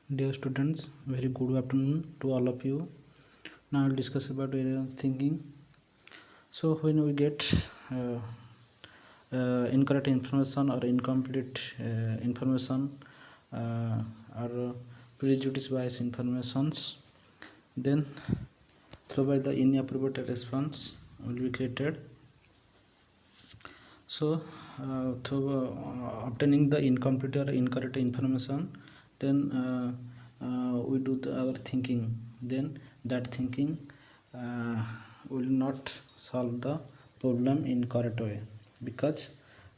Dear students, very good afternoon to all of you. Now I'll discuss about error thinking. So when we get incorrect information or incomplete information or prejudice bias informations, then through by the inappropriate response will be created. So through obtaining the incomplete or incorrect information, then we do our thinking. Then that thinking will not solve the problem in correct way, because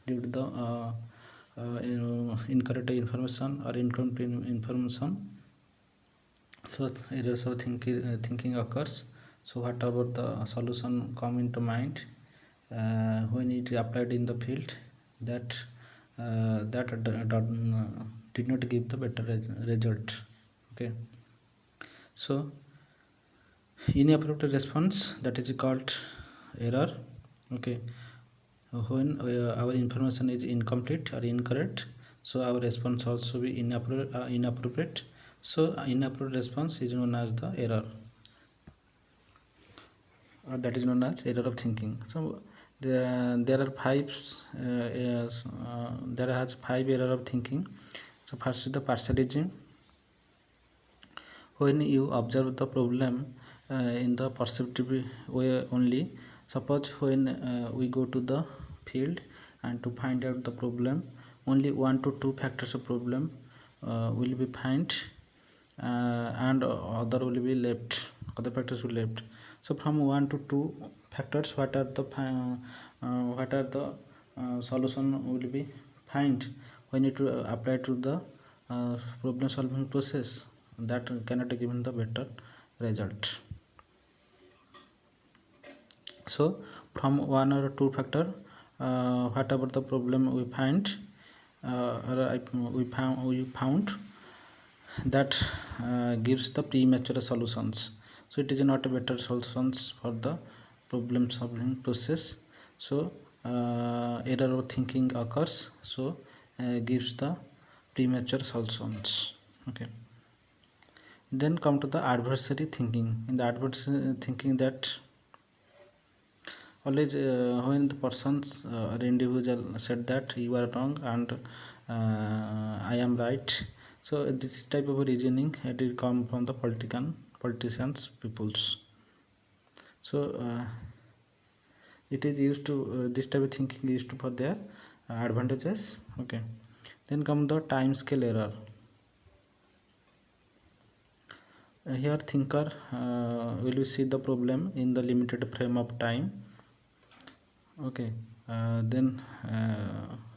due to the incorrect information or incomplete information, so errors of thinking occurs. So what about the solution come into mind when it applied in the field, that did not give the better result. Okay, so inappropriate response, that is called error. Okay, when our information is incomplete or incorrect, so our response also be inappropriate. So inappropriate response is known as the error, or that is known as error of thinking. So there are there has five error of thinking. So first is the partialism. When you observe the problem in the perceptive way only. Suppose when we go to the field and to find out the problem, only 1 to 2 factors of problem will be found, and other will be left, other factors will left. So from 1 to 2 factors, what are the solution will be find when it apply to the problem solving process, that cannot given the better result. So from 1 or 2 factor, whatever the problem we find, we found that gives the premature solutions. So it is not a better solutions for the problem solving process. So error of thinking occurs, so gives the premature solutions. Okay, then come to the adversary thinking. In the adversary thinking, that always when the persons or individual said that you are wrong and I am right. So this type of reasoning, it will come from the politicians peoples. So it is used to this type of thinking is used for their advantages. Okay, then come the time scale error. Here thinker will see the problem in the limited frame of time. Okay, then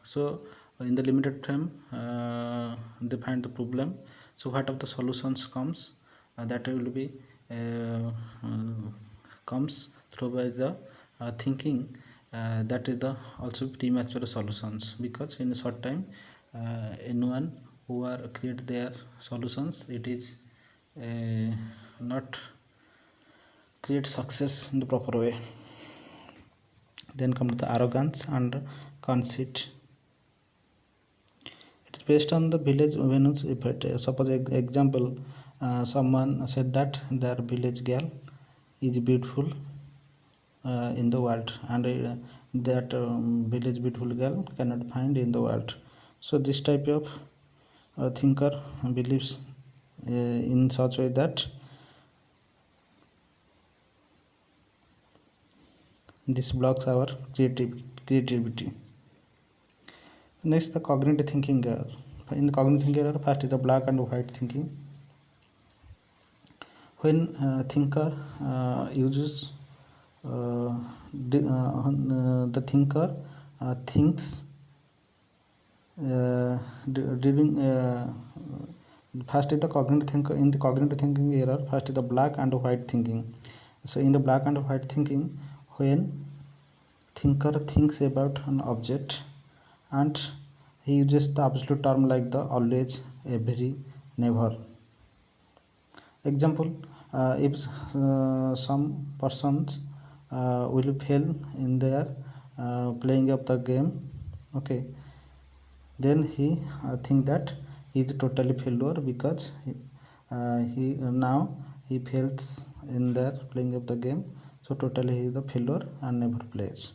so in the limited frame they find the problem. So what of the solutions comes, that will be comes through by the thinking, that is the also premature solutions, because in a short time anyone who are create their solutions, it is not create success in the proper way. Then come to the arrogance and conceit. It is based on the village Venus effect. Suppose example, someone said that their village girl is beautiful in the world, and that village beautiful girl cannot find in the world. So this type of thinker believes in such way that this blocks our creativity. Next, the cognitive thinking error. In the cognitive thinking error, first is the black and white thinking. When thinker uses the thinker thinks during first is the cognitive thinker. In the cognitive thinking error, first is the black and white thinking. So in the black and white thinking, when thinker thinks about an object and he uses the absolute term like the always, every, never. Example, if some persons will fail in their playing of the game, okay, then he think that is totally failure because now he fails in their playing of the game, so totally he is the failure and never plays.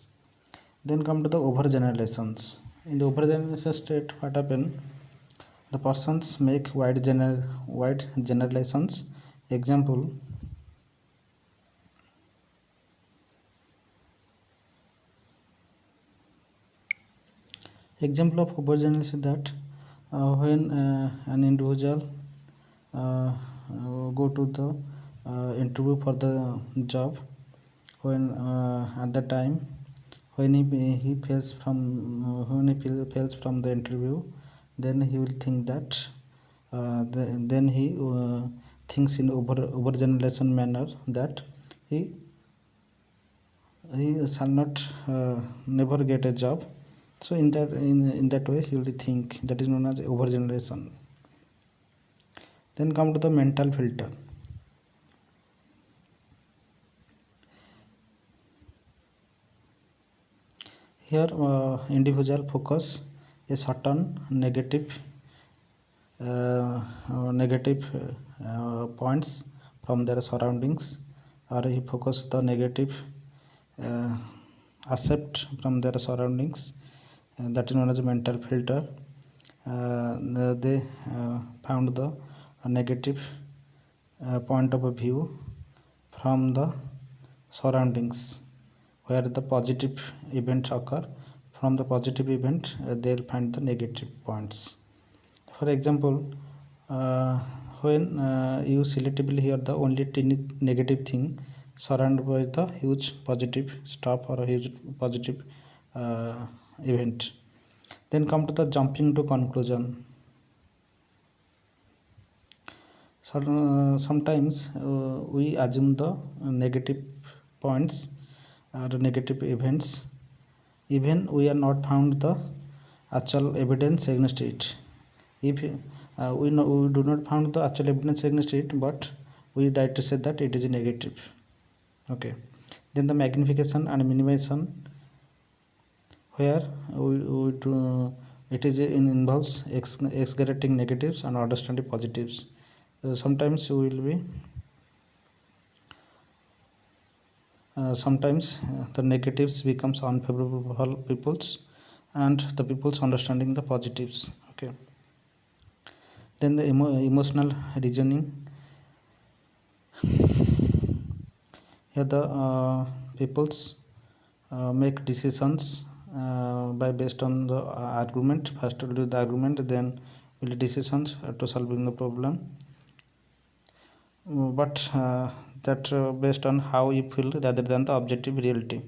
Then come to the overgeneralizations. In the overgeneralization state, what happen? The persons make wide generalizations. Example, of overgeneralization is that when an individual go to the interview for the job, when at the time when he fails from fails from the interview, then he will think that then he thinks in overgeneralization manner that he shall not never get a job. So in that way he will think. That is known as overgeneralization. Then come to the mental filter. Here individual focus a certain negative points from their surroundings, or he focus the negative accept from their surroundings. That is known as a mental filter. They found the negative point of view from the surroundings, where the positive events occur. From the positive event they'll find the negative points. For example, when you selectively hear the only tiny negative thing surrounded by the huge positive stuff or a huge positive event. Then come to the jumping to conclusion. So, sometimes we assume the negative points or negative events even we are not found the actual evidence against it. If we do not found the actual evidence against it, but we directly say that it is negative. Okay. Then the magnification and minimization, where we do, it is involves exaggerating negatives and understanding positives. Sometimes we will be sometimes the negatives becomes unfavorable for peoples and the people's understanding the positives. Okay. Then the emotional reasoning. Here the peoples make decisions by based on the argument. First will do the argument, then will decisions to solving the problem. But that based on how you feel rather than the objective reality.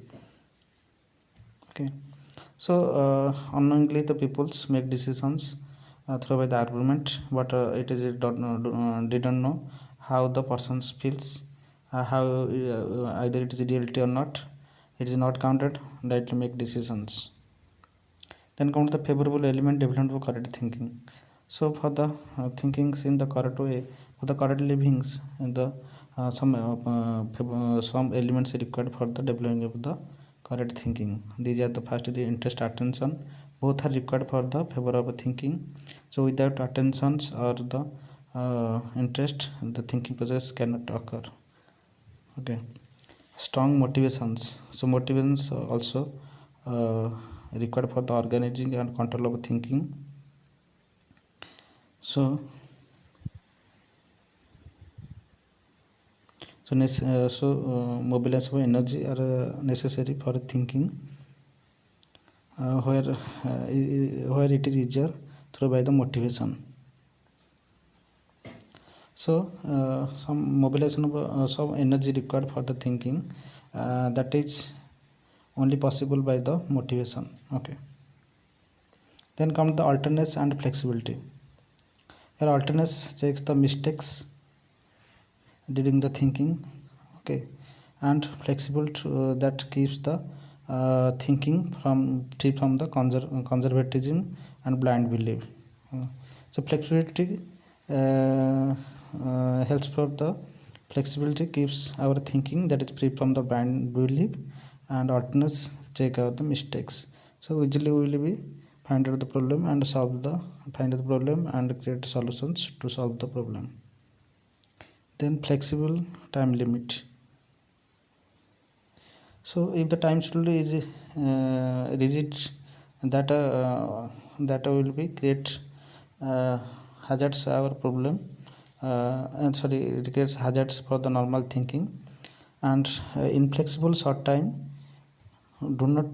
Okay. So unknowingly the peoples make decisions through by the argument, but it is didn't know how the person feels, how either it is reality or not. It is not counted that to make decisions. Then come to the favorable element development of correct thinking. So for the thinkings in the correct way, for the correct livings, and the some elements required for the developing of the correct thinking. These are the first, the interest, attention. Both are required for the favor of thinking. So without attentions or the interest, the thinking process cannot occur. Okay. Strong motivations. So motivations also required for the organizing and control of thinking. So mobilization of energy are necessary for thinking, where it is easier through by the motivation. So some mobilization of some energy required for the thinking, that is only possible by the motivation. Okay. Then come the alertness and flexibility. Here alertness checks the mistakes during the thinking. Okay. And flexible that keeps the thinking free from the conservatism and blind belief. So flexibility helps for the flexibility keeps our thinking that is free from the blind belief, and alertness check out the mistakes. So usually we will be find out the problem and find out the problem and create solutions to solve the problem. Then flexible time limit. So if the time schedule is rigid, that will be create hazards our problem, and sorry, it creates hazards for the normal thinking. And inflexible short time do not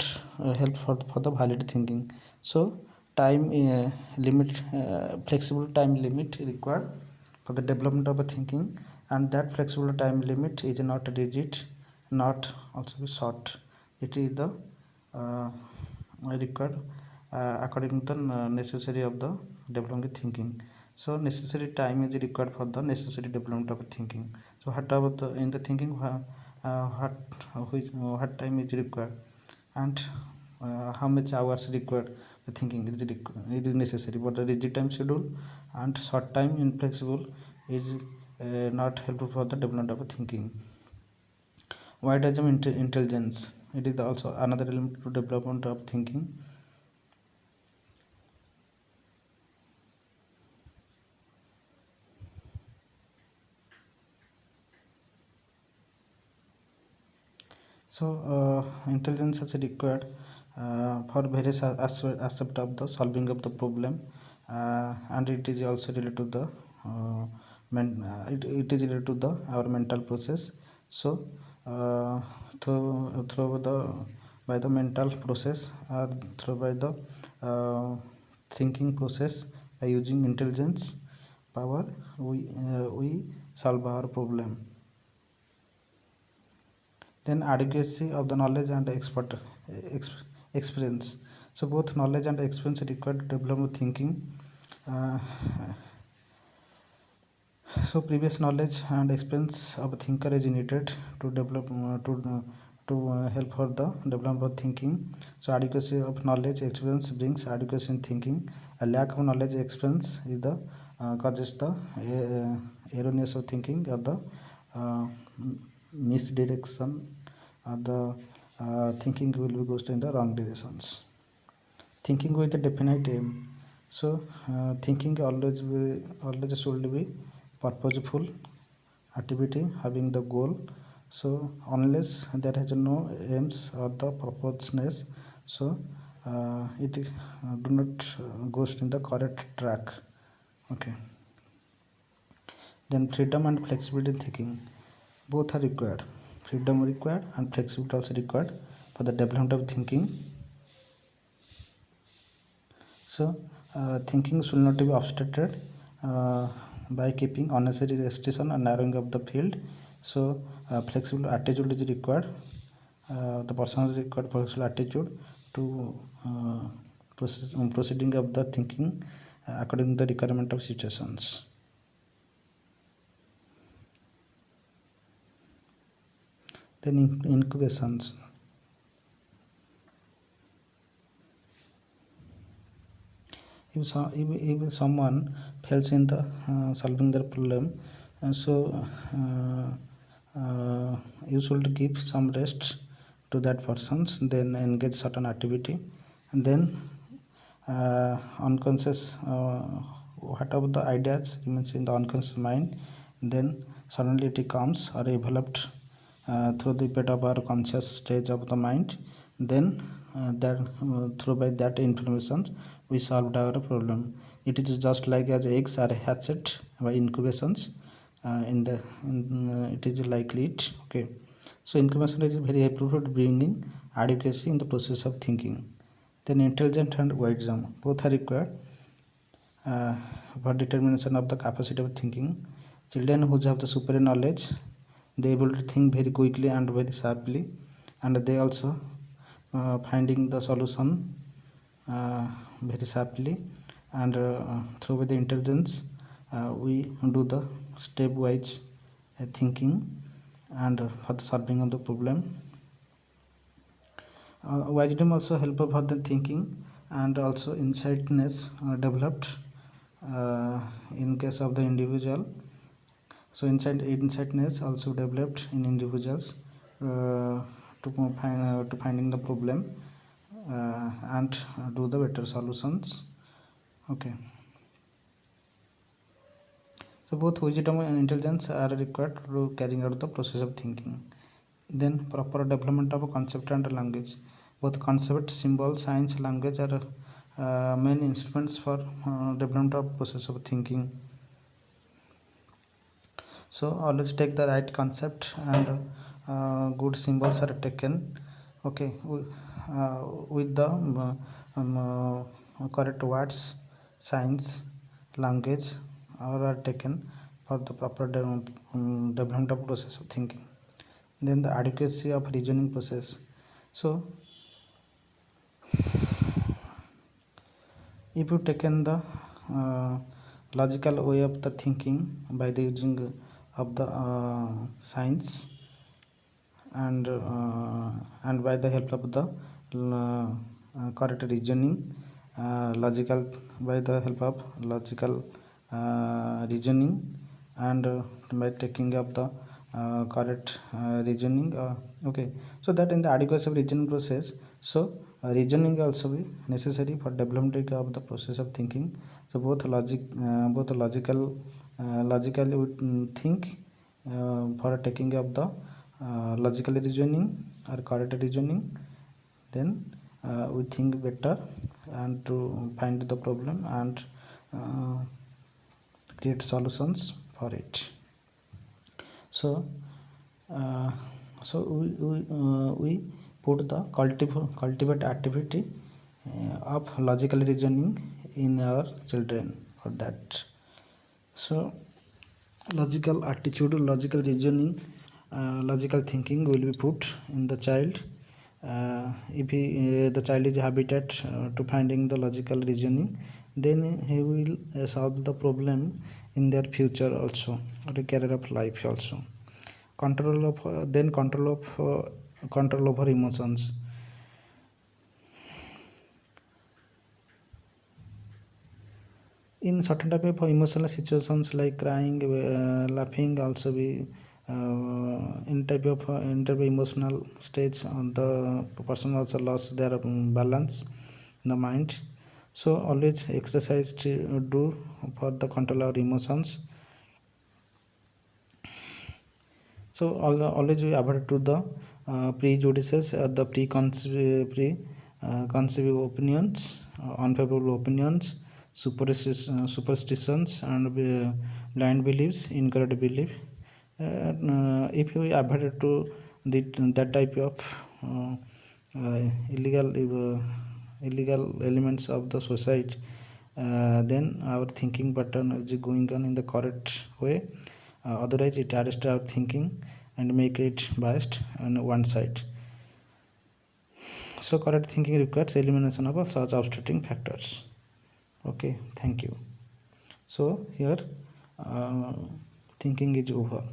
help for the valid thinking. So time limit, flexible time limit required for the development of a thinking, and that flexible time limit is not rigid, not also be short. It is the required according to the necessary of the development thinking. So necessary time is required for the necessary development of thinking. So what about the in the thinking, what time is required, and how much hours required the thinking it is necessary. But the rigid time schedule and short time inflexible is not helpful for the development of thinking. Why does intelligence, it is also another element to development of thinking. So intelligence is required for various aspect of the solving of the problem, and it is also related to the it is related to the our mental process. So through the by the mental process or through by the thinking process, by using intelligence power, we solve our problem. Then adequacy of the knowledge and experience. So both knowledge and experience are required to develop thinking. So previous knowledge and experience of a thinker is needed to develop to help for the development of thinking. So adequacy of knowledge experience brings adequacy in thinking. A lack of knowledge experience is the causes the erroneous of thinking, or the misdirection, the thinking will be goes in the wrong directions. Thinking with a definite aim. So thinking always should be purposeful activity having the goal. So unless there has no aims or the purposeness, so it do not goes in the correct track. Okay. Then freedom and flexibility in thinking, both are required. Freedom required and flexibility also required for the development of thinking. So thinking should not be obstructed by keeping unnecessary restriction and narrowing of the field. So flexible attitude is required. The person is required flexible attitude to proceeding of the thinking according to the requirement of situations. Then incubations. If someone fails in the solving their problem, so you should give some rest to that persons, then engage certain activity, and then unconscious whatever the ideas remains in the unconscious mind, then suddenly it comes or developed through the bit of our conscious stage of the mind. Then through by that information we solved our problem. It is just like as eggs are hatched by incubations it is likely it. Okay, so incubation is very helpful for bringing adequacy in the process of thinking. Then intelligent and wisdom, both are required for determination of the capacity of thinking. Children who have the superior knowledge, they able to think very quickly and very sharply, and they also finding the solution very sharply, and through the intelligence we do the stepwise thinking and for the solving of the problem. Wisdom also help for the thinking, and also insightness developed in case of the individual. So insightness also developed in individuals to finding the problem. and do the better solutions. Okay, so both wisdom and intelligence are required to carrying out the process of thinking. Then proper development of concept and language. Both concept, symbol, science, language are main instruments for development of process of thinking. So always take the right concept and good symbols are taken. Okay, with the correct words, science, language are taken for the proper development of process of thinking. Then the adequacy of reasoning process. So if you taken the logical way of the thinking by the using of the science and by the help of the correct reasoning, logical by the help of logical reasoning, and by taking up the correct reasoning, okay, so that in the adequacy of reasoning process. So reasoning also be necessary for development of the process of thinking. So both logically we think for taking up the logical reasoning or correct reasoning. Then we think better and to find the problem and uh, create solutions for it. So uh, we put the cultivate activity of logical reasoning in our children for that. So logical attitude, logical reasoning, logical thinking will be put in the child. If the child is habited to finding the logical reasoning, then he will solve the problem in their future also, or the career of life also. Control of control over emotions. In certain type of emotional situations like crying, laughing, also be in type of emotional states, the person also lost their balance in the mind. So always exercise to do for the control our emotions. So always we avoid to the prejudices, the preconceived opinions, unfavorable opinions, superstitions, and blind beliefs, incorrect belief. If we avoid to that type of illegal elements of the society, then our thinking pattern is going on in the correct way. Otherwise it arrests our thinking and make it biased on one side. So correct thinking requires elimination of such obstructing factors. Okay, thank you. So here thinking is over.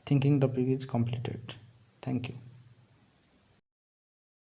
Thinking topic is completed. Thank you.